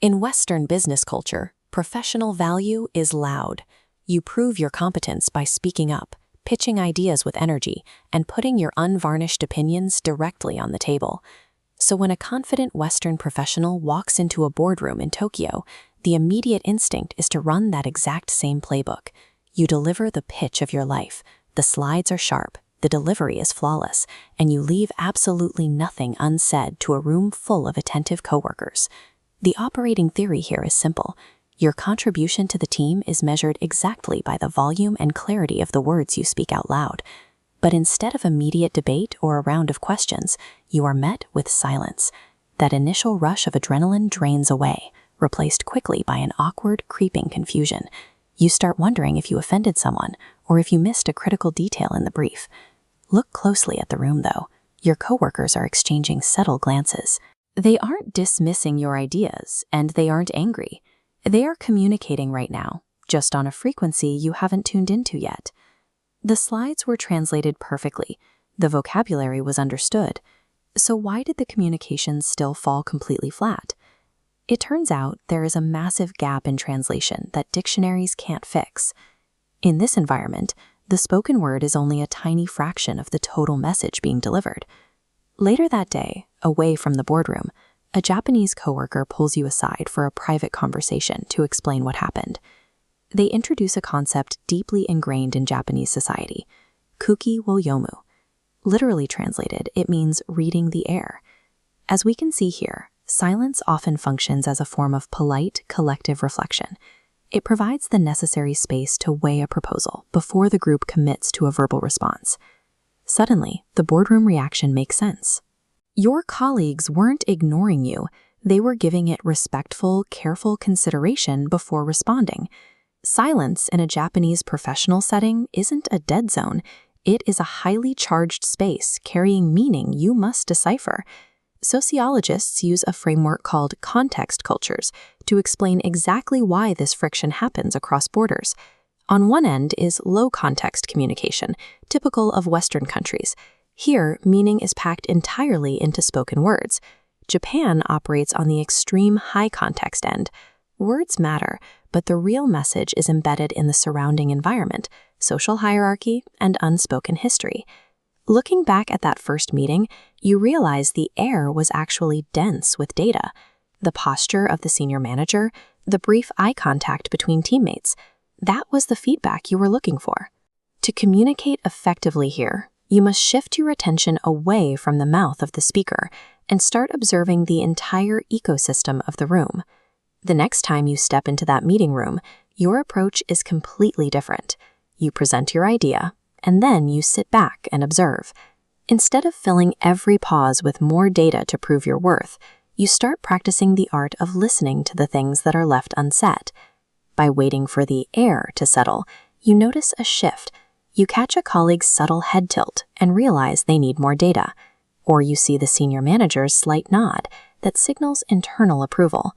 In Western business culture, professional value is loud. You prove your competence by speaking up, pitching ideas with energy, and putting your unvarnished opinions directly on the table. So when a confident Western professional walks into a boardroom in Tokyo, the immediate instinct is to run that exact same playbook. You deliver the pitch of your life. The slides are sharp, the delivery is flawless, and you leave absolutely nothing unsaid to a room full of attentive coworkers. The operating theory here is simple. Your contribution to the team is measured exactly by the volume and clarity of the words you speak out loud. But instead of immediate debate or a round of questions, you are met with silence. That initial rush of adrenaline drains away, replaced quickly by an awkward, creeping confusion. You start wondering if you offended someone or if you missed a critical detail in the brief. Look closely at the room, though. Your coworkers are exchanging subtle glances. They aren't dismissing your ideas, and they aren't angry. They are communicating right now, just on a frequency you haven't tuned into yet. The slides were translated perfectly. The vocabulary was understood. So why did the communications still fall completely flat? It turns out there is a massive gap in translation that dictionaries can't fix. In this environment, the spoken word is only a tiny fraction of the total message being delivered. Later that day, away from the boardroom, a Japanese coworker pulls you aside for a private conversation to explain what happened. They introduce a concept deeply ingrained in Japanese society, Kuuki wo Yomu. Literally translated, it means reading the air. As we can see here, silence often functions as a form of polite, collective reflection. It provides the necessary space to weigh a proposal before the group commits to a verbal response. Suddenly, the boardroom reaction makes sense. Your colleagues weren't ignoring you. They were giving it respectful, careful consideration before responding. Silence in a Japanese professional setting isn't a dead zone. It is a highly charged space carrying meaning you must decipher. Sociologists use a framework called context cultures to explain exactly why this friction happens across borders. On one end is low-context communication, typical of Western countries. Here, meaning is packed entirely into spoken words. Japan operates on the extreme high-context end. Words matter, but the real message is embedded in the surrounding environment, social hierarchy, and unspoken history. Looking back at that first meeting, you realize the air was actually dense with data. The posture of the senior manager, the brief eye contact between teammates, that was the feedback you were looking for. To communicate effectively here, you must shift your attention away from the mouth of the speaker and start observing the entire ecosystem of the room. The next time you step into that meeting room, your approach is completely different. You present your idea, and then you sit back and observe. Instead of filling every pause with more data to prove your worth, you start practicing the art of listening to the things that are left unsaid. By waiting for the air to settle, you notice a shift. You catch a colleague's subtle head tilt and realize they need more data. Or you see the senior manager's slight nod that signals internal approval.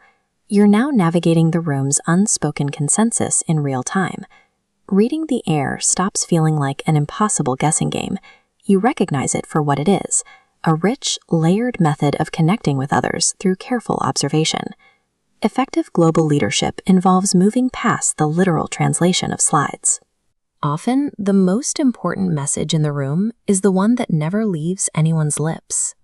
You're now navigating the room's unspoken consensus in real time. Reading the air stops feeling like an impossible guessing game. You recognize it for what it is, a rich, layered method of connecting with others through careful observation. Effective global leadership involves moving past the literal translation of slides. Often, the most important message in the room is the one that never leaves anyone's lips.